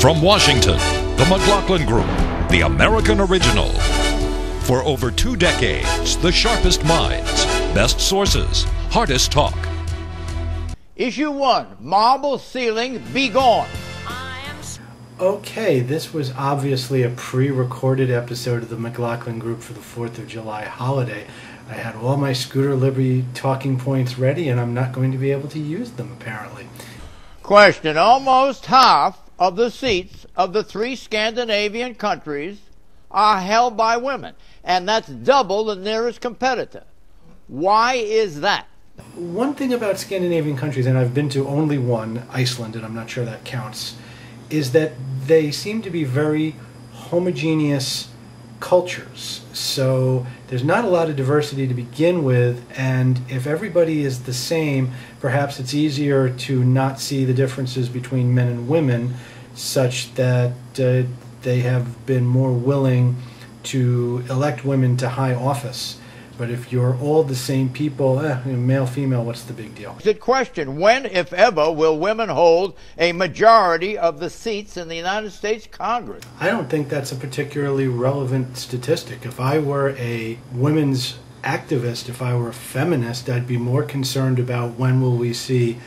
From Washington, the McLaughlin Group, the American original. For over 2 decades, the sharpest minds, best sources, hardest talk. Issue 1, marble ceiling, be gone. Okay, this was obviously a pre-recorded episode of the McLaughlin Group for the 4th of July holiday. I had all my Scooter Libby talking points ready, and I'm not going to be able to use them, apparently. Question. Almost half of the seats of the 3 Scandinavian countries are held by women, and that's double the nearest competitor. Why is that? One thing about Scandinavian countries, and I've been to only one, Iceland, and I'm not sure that counts, is that they seem to be very homogeneous cultures. So there's not a lot of diversity to begin with, and if everybody is the same, perhaps it's easier to not see the differences between men and women, such that they have been more willing to elect women to high office. But if you're all the same people, male, female, what's the big deal? The question, when, if ever, will women hold a majority of the seats in the United States Congress? I don't think that's a particularly relevant statistic. If I were a women's activist, if I were a feminist, I'd be more concerned about when will we see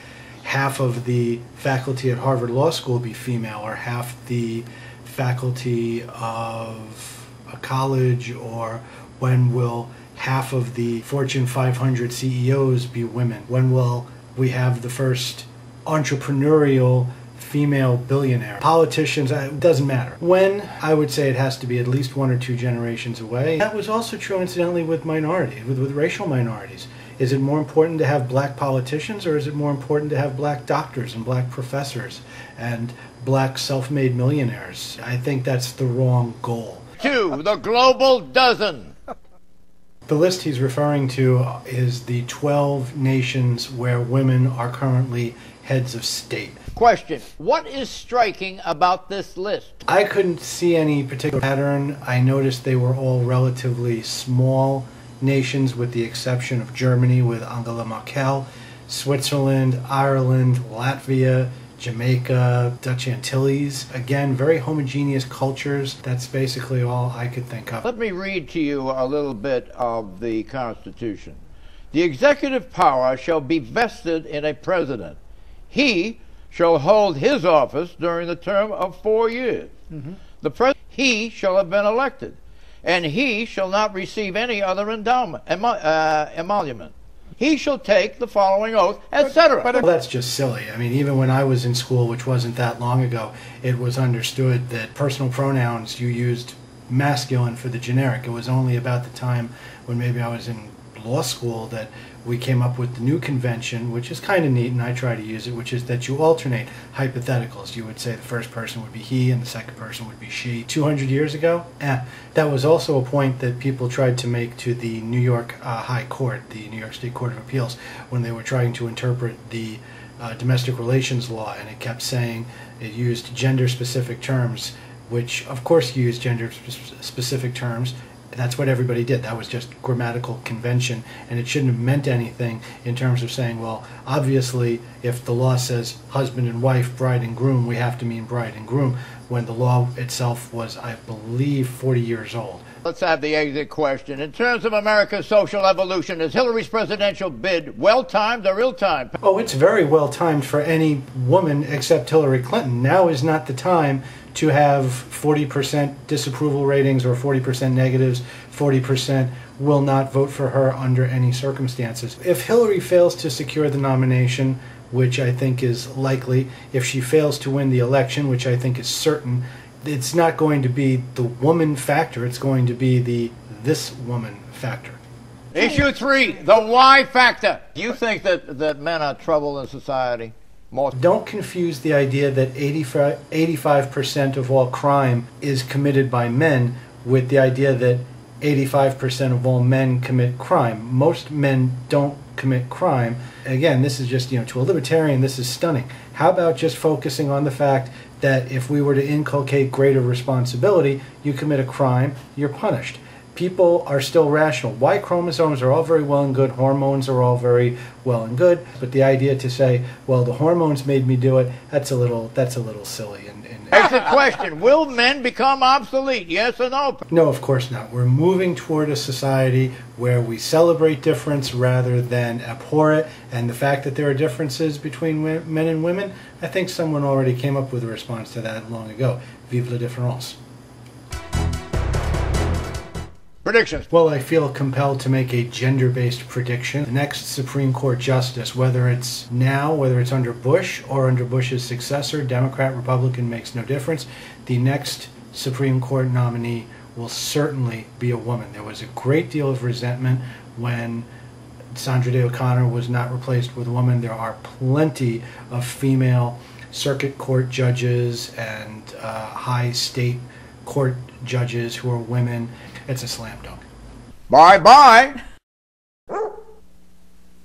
half of the faculty at Harvard Law School be female, or half the faculty of a college, or when will half of the Fortune 500 CEOs be women? When will we have the first entrepreneurial female billionaire? Politicians, it doesn't matter. When, I would say it has to be at least 1 or 2 generations away. That was also true, incidentally, with minorities, with racial minorities. Is it more important to have black politicians, or is it more important to have black doctors and black professors and black self-made millionaires? I think that's the wrong goal. 2, the global dozen. The list he's referring to is the 12 nations where women are currently heads of state. Question. What is striking about this list? I couldn't see any particular pattern. I noticed they were all relatively small nations, with the exception of Germany with Angela Merkel, Switzerland, Ireland, Latvia, Jamaica, Dutch Antilles. Again, very homogeneous cultures. That's basically all I could think of. Let me read to you a little bit of the Constitution. The executive power shall be vested in a president. He shall hold his office during the term of 4 years. The president, he shall have been elected, and he shall not receive any other emolument. He shall take the following oath, etc. Well, that's just silly. I mean, even when I was in school, which wasn't that long ago, it was understood that personal pronouns, you used masculine for the generic. It was only about the time when maybe I was in law school that we came up with the new convention, which is kind of neat, and I try to use it, which is that you alternate hypotheticals. You would say the first person would be he and the second person would be she. 200 years ago, that was also a point that people tried to make to the New York High Court, the New York State Court of Appeals, when they were trying to interpret the domestic relations law, and it kept saying it used gender-specific terms, which of course used gender-specific terms. That's what everybody did. That was just grammatical convention, and it shouldn't have meant anything in terms of saying, well, obviously, if the law says husband and wife, bride and groom, we have to mean bride and groom, when the law itself was, I believe, 40 years old. Let's have the exit question. In terms of America's social evolution, is Hillary's presidential bid well-timed or ill-timed? Oh, it's very well-timed for any woman except Hillary Clinton. Now is not the time to have 40% disapproval ratings or 40% negatives, 40% will not vote for her under any circumstances. If Hillary fails to secure the nomination, which I think is likely, if she fails to win the election, which I think is certain, it's not going to be the woman factor, it's going to be the this woman factor. Issue 3, the why factor. Do you think that men are trouble in society? Don't confuse the idea that 85% of all crime is committed by men with the idea that 85% of all men commit crime. Most men don't commit crime. Again, this is just, to a libertarian, this is stunning. How about just focusing on the fact that if we were to inculcate greater responsibility, you commit a crime, you're punished. people are still rational. Y chromosomes are all very well and good. Hormones are all very well and good. But the idea to say, well, the hormones made me do it, that's a little silly. That's the question. Will men become obsolete? Yes or no? No, of course not. We're moving toward a society where we celebrate difference rather than abhor it. And the fact that there are differences between men and women, I think someone already came up with a response to that long ago. Vive la différence. Predictions. Well, I feel compelled to make a gender-based prediction. The next Supreme Court justice, whether it's now, whether it's under Bush or under Bush's successor, Democrat, Republican, makes no difference. The next Supreme Court nominee will certainly be a woman. There was a great deal of resentment when Sandra Day O'Connor was not replaced with a woman. There are plenty of female circuit court judges and high state court judges who are women. It's a slam dunk. Bye-bye.